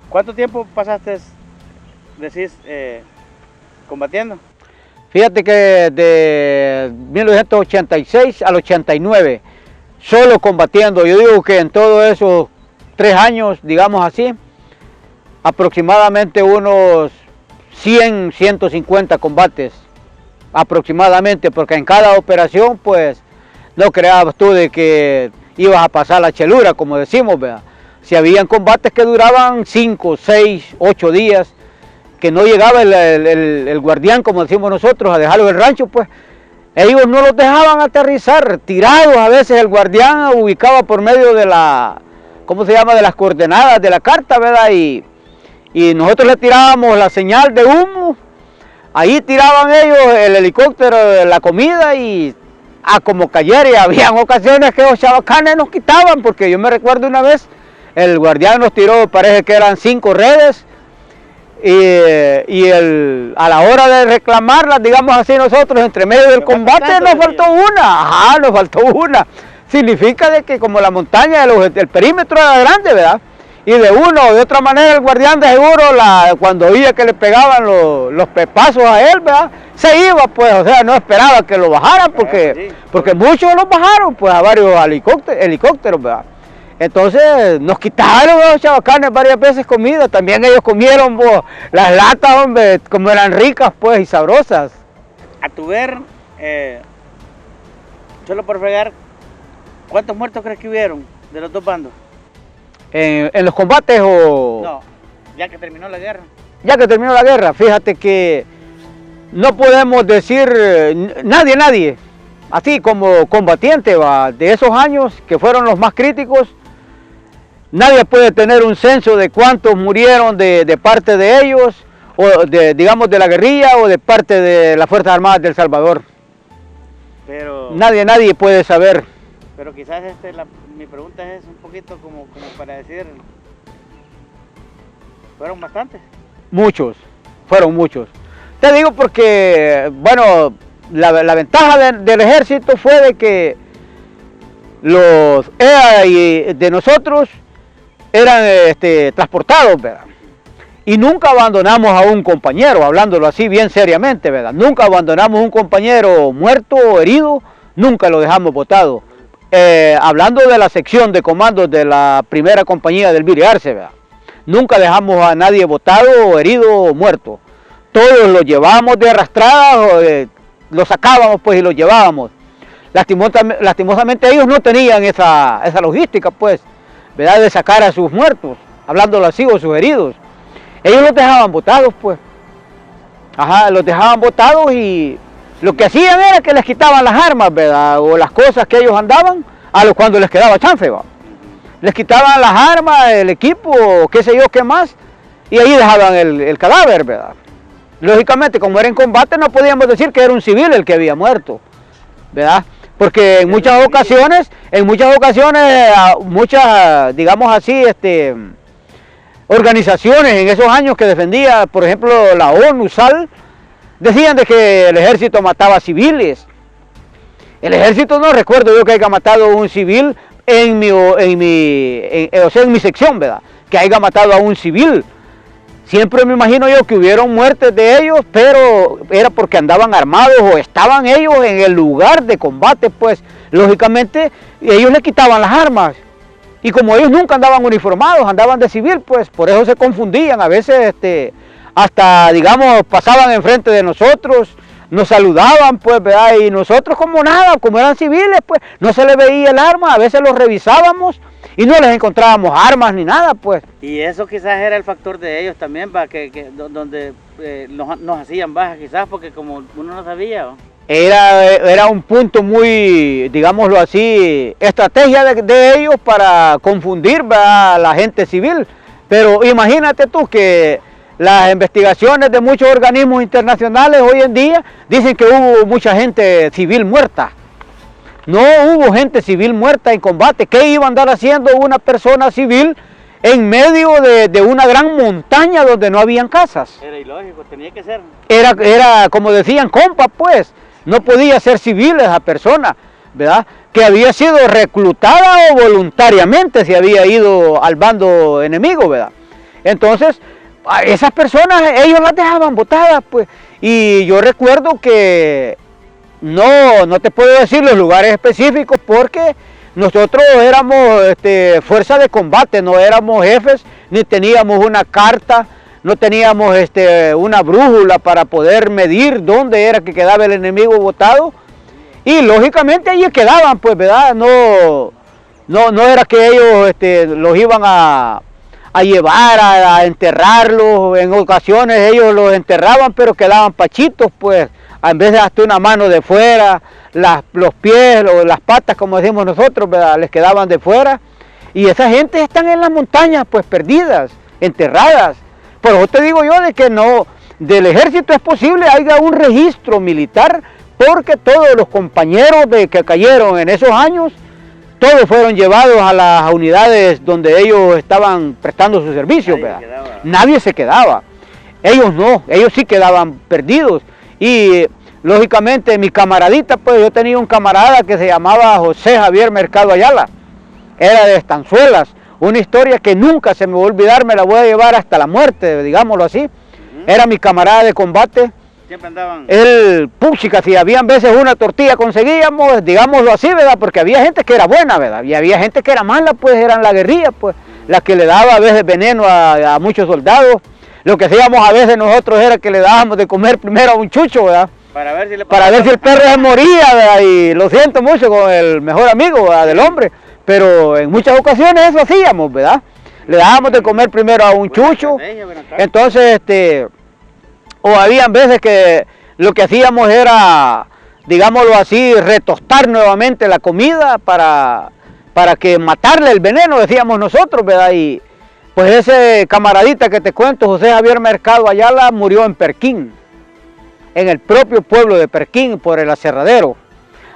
¿Cuánto tiempo pasaste, decís, combatiendo? Fíjate que de 1986 al 89, solo combatiendo. Yo digo que en todos esos 3 años, digamos así, aproximadamente unos 100, 150 combates, aproximadamente, porque en cada operación, pues, no creabas tú de que ibas a pasar la chelura, como decimos, ¿verdad? Si habían combates que duraban 5, 6, 8 días, que no llegaba el guardián, como decimos nosotros, a dejarlo en el rancho, pues, ellos no los dejaban aterrizar, tirados. A veces el guardián ubicaba por medio de la, ¿cómo se llama?, de las coordenadas de la carta, ¿verdad? Y nosotros le tirábamos la señal de humo, ahí tiraban ellos el helicóptero, la comida, y como cayera. Y habían ocasiones que los chavacanes nos quitaban, porque yo me recuerdo una vez, el guardián nos tiró, parece que eran 5 redes, a la hora de reclamarlas, digamos así, nosotros entre medio del combate nos faltó una, nos faltó una. Significa de que como la montaña, el perímetro era grande, ¿verdad? Y de una o de otra manera el guardián de seguro, cuando oía que le pegaban los pepazos a él, ¿verdad?, se iba, pues, o sea, no esperaba que lo bajaran, porque muchos los bajaron, pues, a varios helicópteros, ¿verdad? Entonces nos quitaron los chavacanes varias veces comida. También ellos comieron, pues, las latas, hombre, como eran ricas, pues, y sabrosas. A tu ver, solo por fregar, ¿cuántos muertos crees que hubieron de los dos bandos? ¿En los combates o...? No, ya que terminó la guerra. Ya que terminó la guerra, fíjate que no podemos decir nadie, así como combatiente, ¿va?, de esos años que fueron los más críticos. Nadie puede tener un censo de cuántos murieron de parte de ellos, o digamos de la guerrilla, o de parte de las Fuerzas Armadas de El Salvador. Pero Nadie puede saber. Pero quizás mi pregunta es un poquito como para decir, ¿fueron bastantes? Muchos, fueron muchos. Te digo porque, bueno, la ventaja del ejército fue de que los EA y de nosotros eran transportados, ¿verdad? Y nunca abandonamos a un compañero, hablándolo así bien seriamente, ¿verdad? Nunca abandonamos a un compañero muerto o herido, nunca lo dejamos botado. Hablando de la sección de comandos de la primera compañía del Viri Arce, ¿verdad?, nunca dejamos a nadie botado, herido o muerto. Todos los llevábamos de arrastrada, los sacábamos, pues, y los llevábamos. Lastimosamente ellos no tenían esa logística, pues, ¿verdad?, de sacar a sus muertos, hablándolo así, o sus heridos. Ellos los dejaban botados, pues. Los dejaban botados, y lo que hacían era que les quitaban las armas, ¿verdad?, o las cosas que ellos andaban, cuando les quedaba chance, ¿va? Les quitaban las armas, el equipo, qué sé yo, qué más, y ahí dejaban el cadáver, ¿verdad? Lógicamente, como era en combate, no podíamos decir que era un civil el que había muerto, ¿verdad? Porque en muchas ocasiones, muchas, digamos así, organizaciones en esos años que defendía, por ejemplo, la ONU, SAL, decían de que el ejército mataba civiles. El ejército no recuerdo yo que haya matado a un civil en mi sección, ¿verdad?, que haya matado a un civil. Siempre me imagino yo que hubieron muertes de ellos, pero era porque andaban armados o estaban ellos en el lugar de combate, pues, lógicamente, ellos les quitaban las armas. Y como ellos nunca andaban uniformados, andaban de civil, pues, por eso se confundían. A veces, hasta, digamos, pasaban enfrente de nosotros, nos saludaban, pues, ¿verdad? Y nosotros como nada, como eran civiles, pues, no se les veía el arma. A veces los revisábamos y no les encontrábamos armas ni nada, pues. Y eso quizás era el factor de ellos también, donde nos hacían bajas, quizás, porque como uno no sabía, ¿no? Era un punto muy, digámoslo así, estrategia de ellos para confundir, ¿verdad?, a la gente civil. Pero imagínate tú que las investigaciones de muchos organismos internacionales hoy en día dicen que hubo mucha gente civil muerta. No hubo gente civil muerta en combate. ¿Qué iba a andar haciendo una persona civil en medio de una gran montaña donde no habían casas? Era ilógico, tenía que ser. Era como decían, compas, pues. No podía ser civil esa persona, ¿verdad?, que había sido reclutada o voluntariamente se había ido al bando enemigo, ¿verdad? Entonces, a esas personas, ellos las dejaban botadas, pues. Y yo recuerdo que no te puedo decir los lugares específicos porque nosotros éramos fuerza de combate, no éramos jefes, ni teníamos una carta, no teníamos una brújula para poder medir dónde era que quedaba el enemigo botado. Y lógicamente allí quedaban, pues, ¿verdad? No era que ellos los iban a llevar a enterrarlos. En ocasiones ellos los enterraban, pero quedaban pachitos, pues, en vez de hasta una mano de fuera, los pies o las patas, como decimos nosotros, ¿verdad? Les quedaban de fuera. Y esa gente están en las montañas, pues, perdidas, enterradas. Por eso te digo yo de que no, del ejército es posible haya un registro militar, porque todos los compañeros que cayeron en esos años, todos fueron llevados a las unidades donde ellos estaban prestando su servicio, ¿verdad? Nadie se quedaba. Ellos no, ellos sí quedaban perdidos. Y lógicamente mi camaradita, pues yo tenía un camarada que se llamaba José Javier Mercado Ayala. Era de Estanzuelas, una historia que nunca se me va a olvidar, me la voy a llevar hasta la muerte, digámoslo así. Era mi camarada de combate. Siempre andaban. Él, puchica, si habían veces una tortilla conseguíamos, digámoslo así, ¿verdad? Porque había gente que era buena, ¿verdad? Y había gente que era mala, pues eran la guerrilla, pues, la que le daba a veces veneno a muchos soldados. Lo que hacíamos a veces nosotros era que le dábamos de comer primero a un chucho, ¿verdad? Para ver si el perro se moría, ¿verdad? Y lo siento mucho con el mejor amigo, ¿verdad? Del hombre, pero en muchas ocasiones eso hacíamos, ¿verdad? Le dábamos de comer primero a un chucho, entonces, o habían veces que lo que hacíamos era, digámoslo así, retostar nuevamente la comida para que matarle el veneno, decíamos nosotros, ¿verdad? Y pues ese camaradita que te cuento, José Javier Mercado Ayala, murió en Perquín, en el propio pueblo de Perquín, por el aserradero.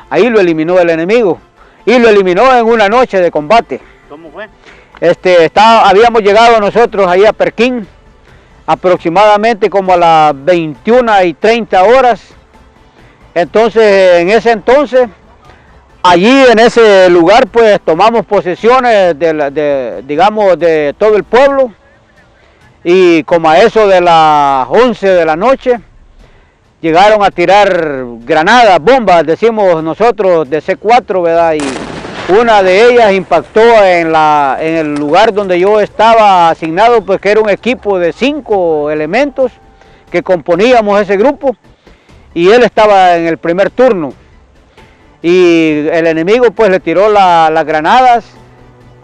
Ahí lo eliminó el enemigo, y lo eliminó en una noche de combate. ¿Cómo fue? Habíamos llegado nosotros ahí a Perquín, aproximadamente como a las 21:30 horas. Entonces, en ese entonces, allí en ese lugar, pues tomamos posesiones digamos, de todo el pueblo, y como a eso de las 11 de la noche, llegaron a tirar granadas, bombas, decimos nosotros, de C4, ¿verdad? Y una de ellas impactó en el lugar donde yo estaba asignado, pues que era un equipo de 5 elementos que componíamos ese grupo, y él estaba en el primer turno. Y el enemigo pues le tiró las granadas,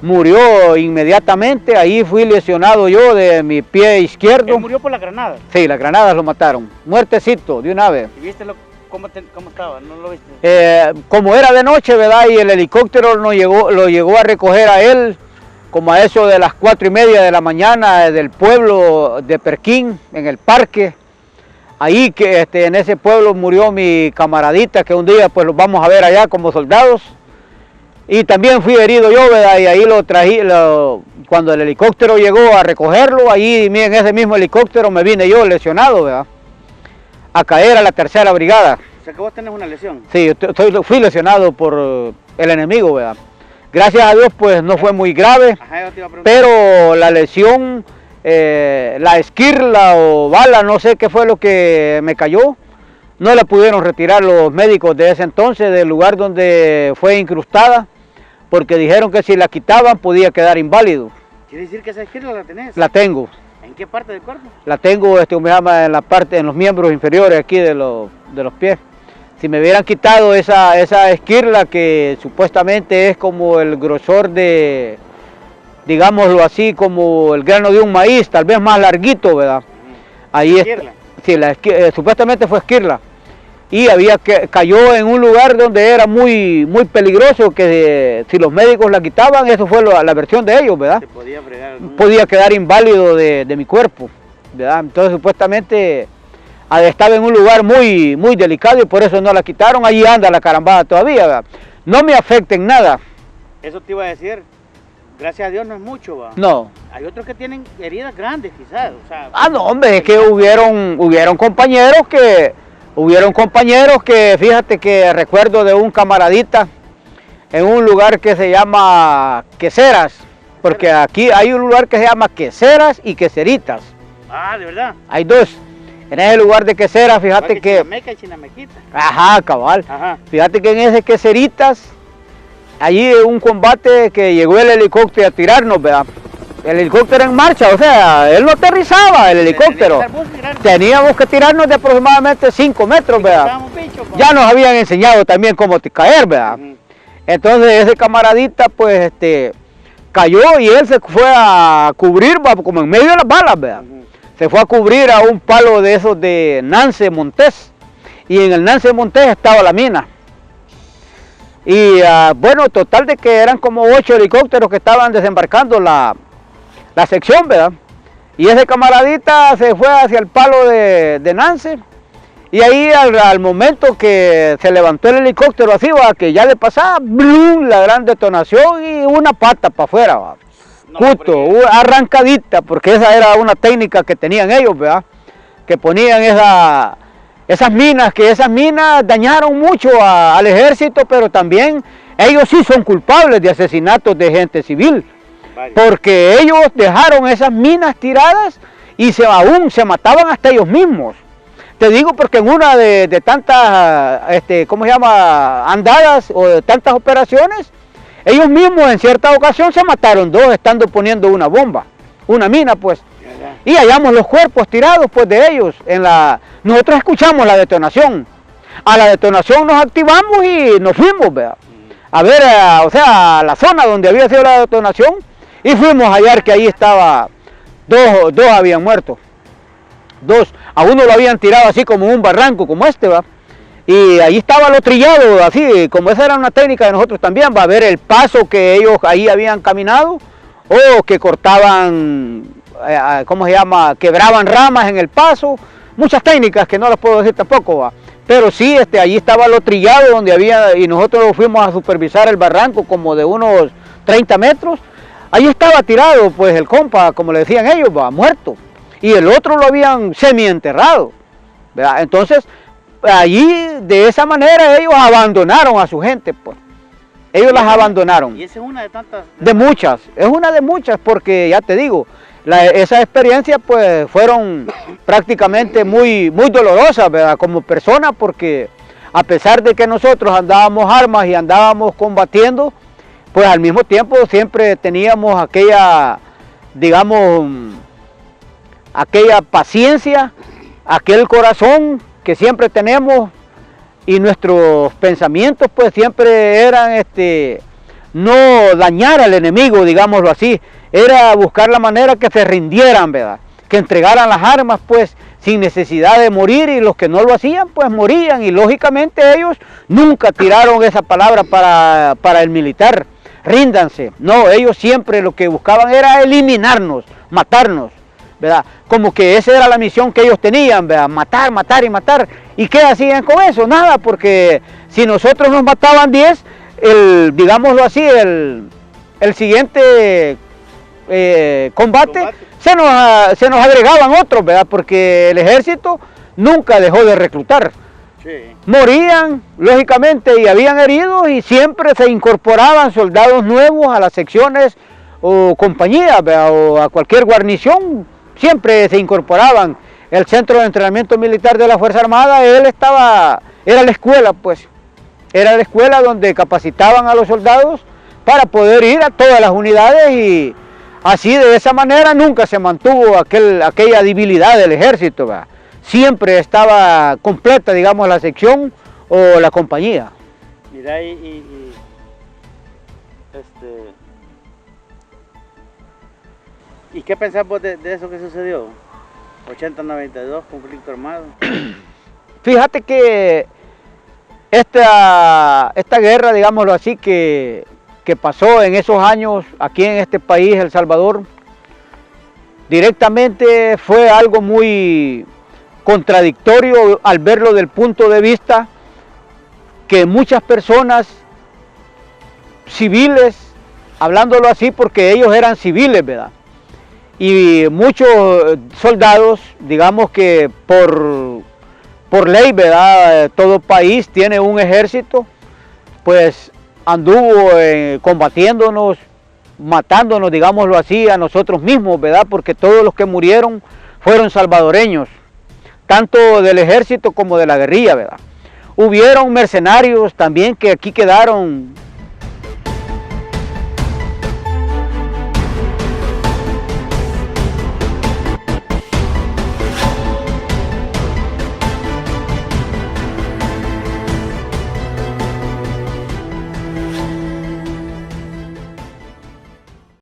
murió inmediatamente. Ahí fui lesionado yo de mi pie izquierdo. ¿Él murió por las granadas? Sí, las granadas lo mataron, muertecito de una vez. ¿Y viste cómo estaba? ¿No lo viste? Como era de noche, ¿verdad? Y el helicóptero lo llegó a recoger a él como a eso de las 4:30 de la mañana del pueblo de Perquín, en el parque. Ahí que en ese pueblo murió mi camaradita, que un día pues los vamos a ver allá como soldados. Y también fui herido yo, ¿verdad? Y ahí lo trají, cuando el helicóptero llegó a recogerlo, ahí en ese mismo helicóptero me vine yo lesionado, ¿verdad? A caer a la 3ª brigada. O sea que vos tenés una lesión. Sí, fui lesionado por el enemigo, ¿verdad? Gracias a Dios pues no fue muy grave. Ajá, yo te iba a preguntar. Pero la lesión, la esquirla o bala, no sé qué fue lo que me cayó, no la pudieron retirar los médicos de ese entonces del lugar donde fue incrustada, porque dijeron que si la quitaban podía quedar inválido. ¿Quiere decir que esa esquirla la tenés? La tengo. ¿En qué parte del cuerpo? La tengo, me llama en los miembros inferiores aquí de los pies. Si me hubieran quitado esa esquirla, que supuestamente es como el grosor de, digámoslo así, como el grano de un maíz, tal vez más larguito, ¿verdad? Ahí ¿Esquirla? Sí, supuestamente fue esquirla. Y cayó en un lugar donde era muy, muy peligroso, que si los médicos la quitaban, eso fue la versión de ellos, ¿verdad? Se podía fregar podía quedar inválido de mi cuerpo, ¿verdad? Entonces supuestamente estaba en un lugar muy, muy delicado y por eso no la quitaron. Allí anda la carambada todavía, ¿verdad? No me afecta en nada. Eso te iba a decir, gracias a Dios no es mucho, ¿va? No. Hay otros que tienen heridas grandes quizás, o sea... No, hombre, es que hubieron compañeros que, fíjate que recuerdo de un camaradita en un lugar que se llama Queseras, porque aquí hay un lugar que se llama Queseras y Queseritas. Ah, ¿de verdad? Hay dos. En ese lugar de Queseras, fíjate que... Chinameca y Chinamequita. Ajá, cabal. Ajá. Fíjate que en ese Queseritas, allí un combate que llegó el helicóptero a tirarnos, ¿verdad? El helicóptero en marcha, o sea, él no aterrizaba, el helicóptero. Teníamos que tirarnos de aproximadamente 5 metros, ¿verdad? Ya nos habían enseñado también cómo caer, ¿verdad? Entonces ese camaradita, pues, cayó y él se fue a cubrir, como en medio de las balas, ¿verdad? Se fue a cubrir a un palo de esos de Nance Montés, y en el Nance Montés estaba la mina. Y bueno, total de que eran como 8 helicópteros que estaban desembarcando la sección, ¿verdad? Y ese camaradita se fue hacia el palo de Nance, y ahí al momento que se levantó el helicóptero así, ¿va? Que ya le pasaba, ¡blum!, la gran detonación y una pata para afuera, ¿va? No, justo, arrancadita, porque esa era una técnica que tenían ellos, ¿verdad? Que ponían esas minas, que esas minas dañaron mucho al ejército, pero también ellos sí son culpables de asesinatos de gente civil, porque ellos dejaron esas minas tiradas y aún se mataban hasta ellos mismos. Te digo porque en una de tantas, ¿cómo se llama?, andadas o de tantas operaciones, ellos mismos en cierta ocasión se mataron 2 estando poniendo una bomba, una mina, pues. Y hallamos los cuerpos tirados, pues, de ellos. Nosotros escuchamos la detonación. A la detonación nos activamos y nos fuimos, ¿verdad? A ver, o sea, a la zona donde había sido la detonación, y fuimos a hallar que ahí estaba, dos habían muerto. 2, a uno lo habían tirado así como un barranco, como ¿va? Y ahí estaba lo trillado, así, como esa era una técnica de nosotros también, va a ver el paso que ellos ahí habían caminado, o que cortaban, ¿cómo se llama?, quebraban ramas en el paso, muchas técnicas que no las puedo decir tampoco, va. Pero sí, allí estaba lo trillado donde había, y nosotros fuimos a supervisar el barranco como de unos 30 metros, ahí estaba tirado, pues, el compa, como le decían ellos, va, muerto, y el otro lo habían semienterrado, ¿verdad? Entonces, allí, de esa manera, ellos abandonaron a su gente, pues. Ellos las abandonaron. Y esa es una de tantas... De muchas, es una de muchas, porque ya te digo, esas experiencias, pues, fueron prácticamente muy dolorosas, ¿verdad?, como personas, porque a pesar de que nosotros andábamos armas y andábamos combatiendo, pues al mismo tiempo siempre teníamos aquella, digamos, aquella paciencia, aquel corazón que siempre tenemos, y nuestros pensamientos pues siempre eran no dañar al enemigo, digámoslo así, era buscar la manera que se rindieran, ¿verdad? Que entregaran las armas pues sin necesidad de morir, y los que no lo hacían pues morían, y lógicamente ellos nunca tiraron esa palabra para el militar, ríndanse. No, ellos siempre lo que buscaban era eliminarnos, matarnos, ¿verdad? Como que esa era la misión que ellos tenían, ¿verdad? Matar, matar y matar. ¿Y qué hacían con eso? Nada, porque si nosotros nos mataban 10, digámoslo así, el siguiente combate se nos agregaban otros, ¿verdad? Porque el ejército nunca dejó de reclutar. Sí. Morían, lógicamente, y habían heridos, y siempre se incorporaban soldados nuevos a las secciones o compañías, ¿verdad? O a cualquier guarnición. Siempre se incorporaban. El centro de entrenamiento militar de la Fuerza Armada, era la escuela, pues. Era la escuela donde capacitaban a los soldados para poder ir a todas las unidades, y así, de esa manera, nunca se mantuvo aquella debilidad del ejército, ¿verdad? Siempre estaba completa, digamos, la sección o la compañía. Mira, ¿y qué pensás vos de eso que sucedió? 80-92, conflicto armado. Fíjate que esta guerra, digámoslo así, que pasó en esos años aquí en este país, El Salvador, directamente fue algo muy contradictorio al verlo del punto de vista que muchas personas civiles, hablándolo así porque ellos eran civiles, ¿verdad? Y muchos soldados, digamos que por ley, ¿verdad?, todo país tiene un ejército, pues anduvo combatiéndonos matándonos, digámoslo así, a nosotros mismos, ¿verdad? Porque todos los que murieron fueron salvadoreños, tanto del ejército como de la guerrilla, ¿verdad? Hubieron mercenarios también que aquí quedaron